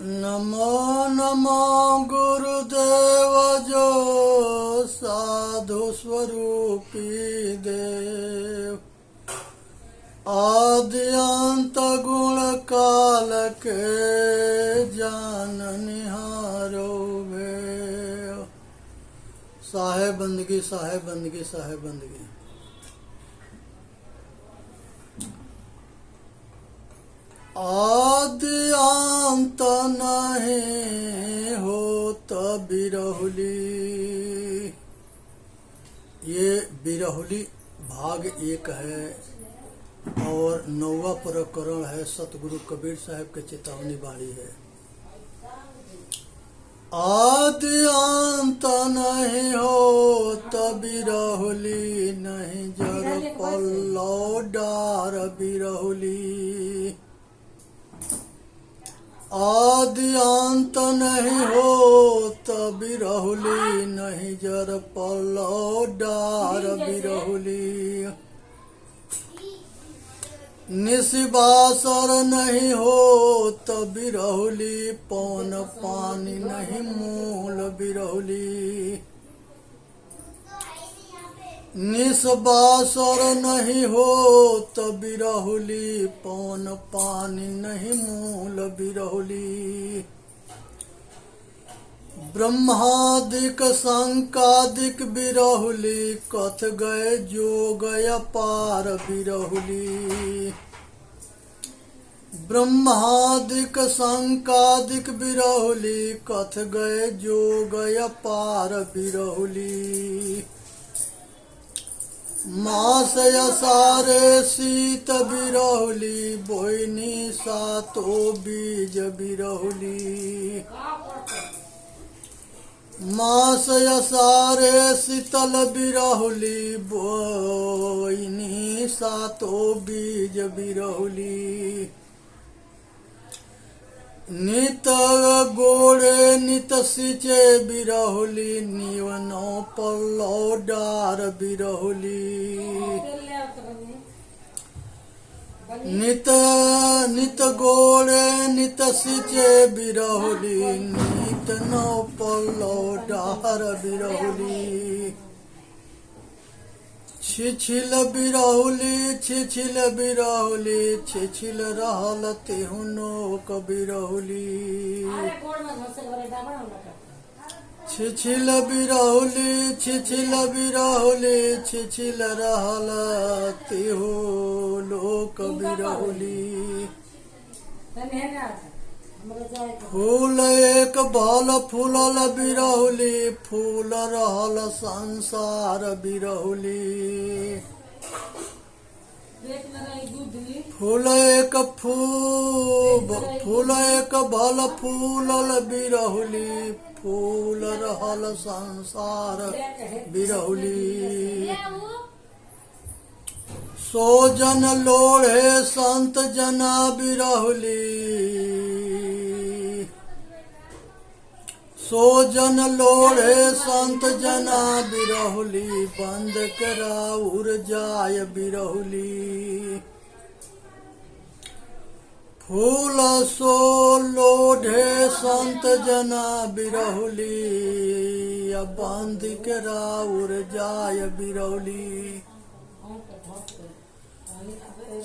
नमो नमो गुरुदेव जो साधु स्वरूपी देव, आदि अंत गुण काल के जान निहारो भेव। साहेब बंदगी साहेब बंदगी साहेब बंदगी। आदि अंत नहीं होत बिरहुली। ये बिरहुली भाग 1 है और 9वां प्रकरण है। सतगुरु कबीर साहब के चेतावनी बाणी है। आदि अंत नहीं होत बिरहुली, नहीं जर पल्लो डार बिरहुली। आदि अंत नहीं होत बिरहुली, नहीं जर पल्लो डार बिरहुली। निशिबासर नहीं होत बिरहुली, पौन पानी नहीं मूल बिरहुली। निशबासर नहीं होत बिरहुली, पौन पानी नहीं मूल बिरहुली। ब्रह्मादिक शंकादिक बिरहुली, कथ गए जोग अपार बिरहुली। ब्रह्मादिक शंकादिक बिरहुली, कथ गए जोग अपार बिरहुली। मास असारे शीत बिरहुली, बोइनी सातो बीज बिरहुली। मास असारे शीतल बिरहुली, बोइनी सातो बीज बिरहुली। नित गोड़े नित सिंचे बिरहुली, निवनो पल्लो डार बिरहुली। नित नित गोड़े नित सिंचे बिरहुली, नित नो पल्लो डार बिरहुली। छिछिल बिरहुली छिछिल बिरहुली, छिछिल रहल तेहु नोक बिरहुली। छिछिल बिरहुली छिछिल बिरहुली, छिछिल रहल तेहु लोक बिरहुली। फूल एक भल फूलल बिरहुली, फूल रहल संसार बिरहुली। फूल एक भल फूलल बिरहुली, फूल रहल संसार बिरहुली। सो जन लोढ़े संत जना बिरहुली, सो जन लोढ़े संत जना बिरहुली। बंद कराउर जाय बिरहुली। फूल सो लोढ़े संत जना बिरहुली, बंद कराउर जाय बिरहुली।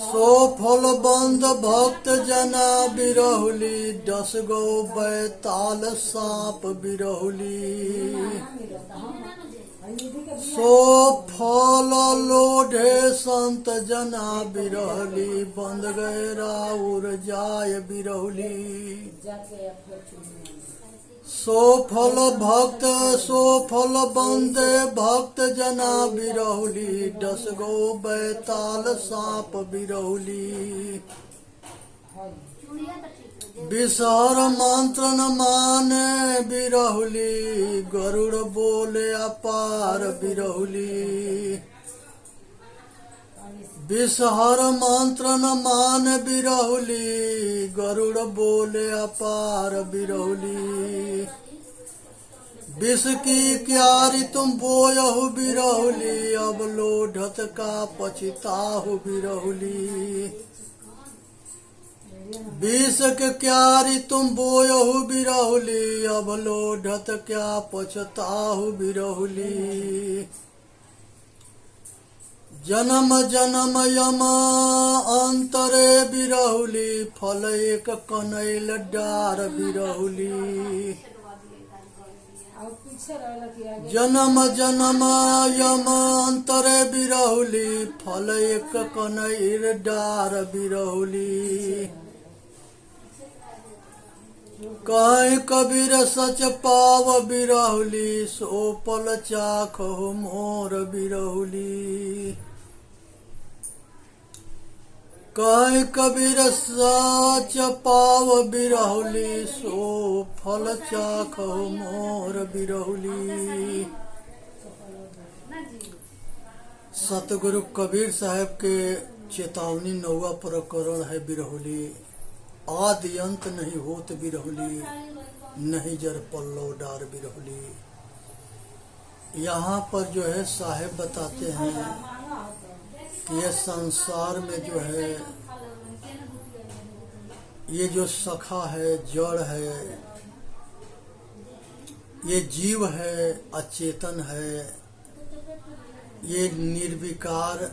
सो फल बंद भक्त जना बिरहुली, 10 गो बैताल सांप बिरहुली। सो फल लोढ़े संत जना बिरहुली, बंद गए राउर जाय बिरहुली। सो फल बंदे भक्त जना बिरहुली, 10 गो बैताल सांप बिरहुली। विसर मंत्र न माने बिरहुली, गरुड़ बोले अपार बिरहुली। विषहर मंत्र न मान बिरहुली, गरुड़ बोले अपार बिरहुली। विष की क्यारी तुम बोयहु बिरहुली, अब लोढ़त का पछिताहु बिरहुली। बीस के क्यारी तुम बोयहु बिरहुली, अब लोढ़त क्या पछताहु बिरहुली। जन्म जन्म यमा अंतरे बिरहुली, फल एक कनैल डार बिरहुली। जन्म जन्म यमांतरे बिरहुली, फल एक कनैल डार बिरहुली। कहीं कबीर सच पाव बिरहुली, सो पल चाखहु मोर बिरहुली। कहीं कबीर सच पाव बिरहुली, सो फल चाखहु मोर बिरहुली। सतगुरु कबीर साहब के चेतावनी 9वां प्रकरण है बिरहुली। आदि अंत नहीं होत बिरहुली, नहीं जर पल्लव डार बिरहुली। यहाँ पर जो है साहेब बताते हैं कि ये संसार में जो है ये जो सखा है, जड़ है, ये जीव है, अचेतन है, ये निर्विकार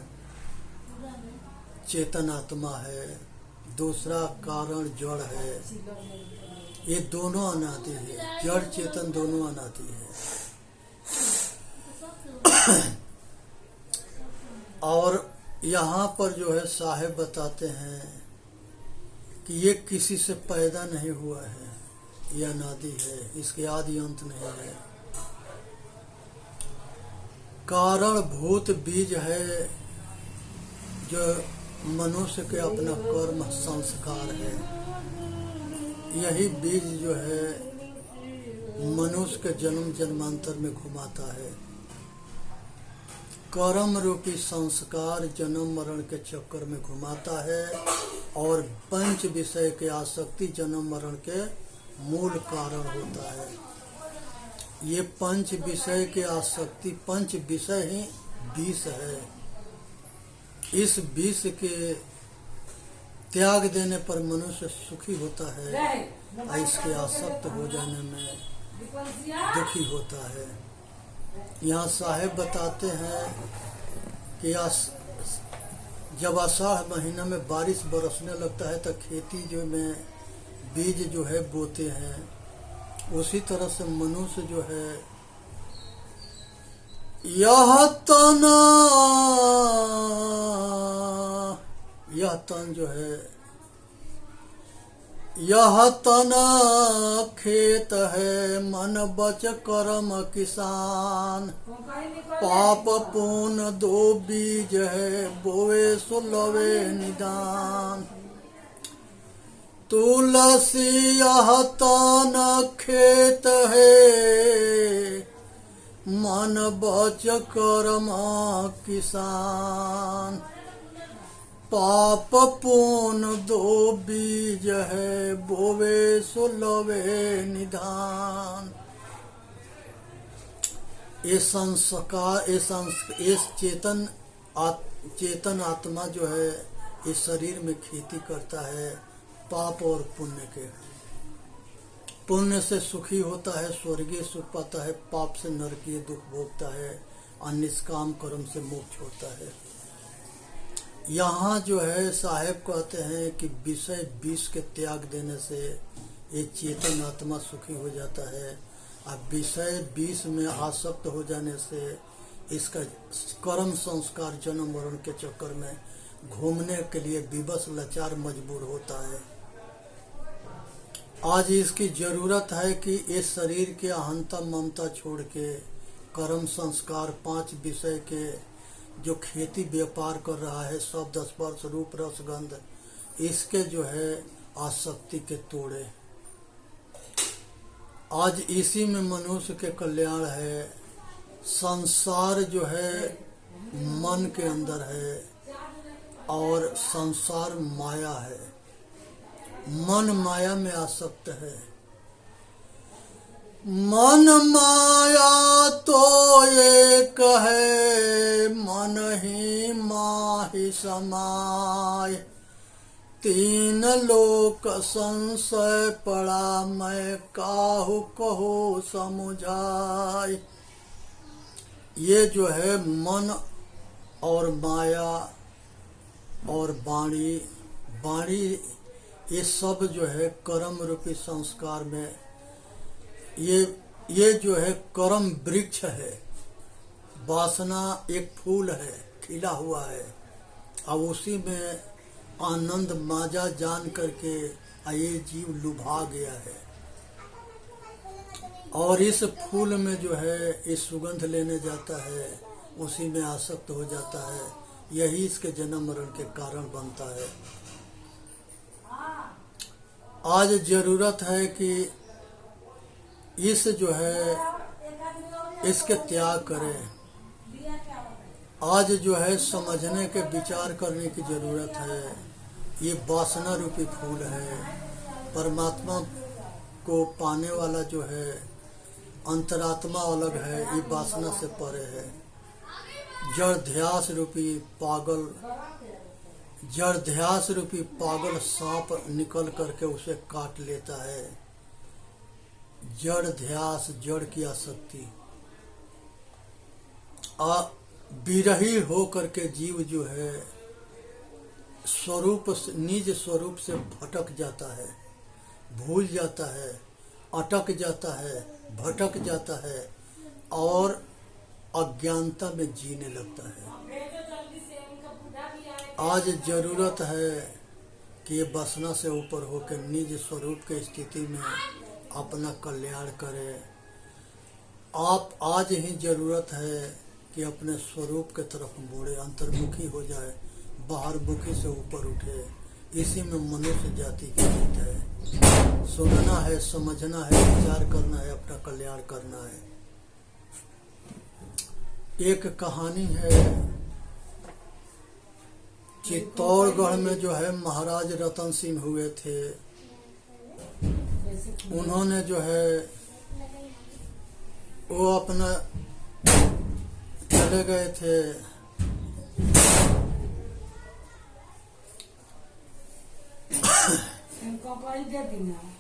चेतन आत्मा है, दूसरा कारण जड़ है। ये दोनों अनादि है, जड़ चेतन दोनों अनादि है। और यहाँ पर जो है साहेब बताते हैं कि ये किसी से पैदा नहीं हुआ है, ये अनादि है, इसके आदि अंत नहीं है। कारण भूत बीज है जो मनुष्य के अपना कर्म संस्कार है। यही बीज जो है मनुष्य के जन्म जन्मांतर में घुमाता है। कर्म रूपी संस्कार जन्म मरण के चक्कर में घुमाता है और पंच विषय के आसक्ति जन्म मरण के मूल कारण होता है। ये पंच विषय के आसक्ति, पंच विषय ही विष है। इस विष के त्याग देने पर मनुष्य सुखी होता है, इसके आसक्त हो जाने में दुखी होता है। यहाँ साहेब बताते हैं कि जब आषाढ़ महीना में बारिश बरसने लगता है तो खेती जो में बीज जो है बोते हैं, उसी तरह से मनुष्य जो है यह तन जो है, यह तन खेत है, मन बच कर्म किसान। पाप पुण्य दो बीज है, बोवे सुलवे निदान। तुलसी यह तन खेत है, मन बच कर्म किसान। पाप पुण्य दो बीज है, बोवे सुलवे निधान। ये संस्कार, ये चेतन आत्मा जो है इस शरीर में खेती करता है पाप और पुण्य के। पुण्य से सुखी होता है, स्वर्गीय सुख पाता है, पाप से नरकीय दुख भोगता है, और निष्काम कर्म से मोक्ष होता है। यहाँ जो है साहेब कहते हैं कि विषय विष के त्याग देने से ये चेतन आत्मा सुखी हो जाता है, और विषय विष में आसक्त हो जाने से इसका कर्म संस्कार जन्म मरण के चक्कर में घूमने के लिए विवश लाचार मजबूर होता है। आज इसकी जरूरत है कि इस शरीर के अहंता ममता छोड़ के कर्म संस्कार 5 विषय के जो खेती व्यापार कर रहा है, शब्द स्पर्श रूप रस गंध, इसके जो है आसक्ति के तोड़े। आज इसी में मनुष्य के कल्याण है। संसार जो है मन के अंदर है और संसार माया है। मन माया में आसक्त है। मन माया तो एक है, मन ही माहि समाय। तीन लोक संशय पड़ा, मैं काहू कहो समुझाय। ये जो है मन और माया और वाणी, ये सब जो है कर्म रूपी संस्कार में, ये जो है कर्म वृक्ष है। वासना एक फूल है, खिला हुआ है, अब उसी में आनंद माजा जान करके ये जीव लुभा गया है और इस फूल में जो है इस सुगंध लेने जाता है, उसी में आसक्त हो जाता है। यही इसके जन्म मरण के कारण बनता है। आज जरूरत है कि इस जो है इसके त्याग करें। आज जो है समझने के विचार करने की जरूरत है। ये वासना रूपी फूल है। परमात्मा को पाने वाला जो है अंतरात्मा अलग है, ये वासना से परे है। जड़ ध्यास रूपी पागल सांप निकल करके उसे काट लेता है। जड़ ध्यास, जड़ की आसक्ति, विरही हो करके जीव जो है निज स्वरूप से भटक जाता है, भूल जाता है, अटक जाता है, भटक जाता है और अज्ञानता में जीने लगता है। आज जरूरत है कि ये वासना से ऊपर होकर निज स्वरूप के स्थिति में अपना कल्याण करे। आप आज ही जरूरत है कि अपने स्वरूप के तरफ मुड़े, अंतर्मुखी हो जाए, बाहर मुखी से ऊपर उठे। इसी में मनुष्य जाति की जीत है। सुनना है, समझना है, विचार करना है, अपना कल्याण करना है। एक कहानी है, चित्तौड़गढ़ में जो है महाराज रतन सिंह हुए थे। उन्होंने जो है वो अपना चले गए थे इनको दे देना।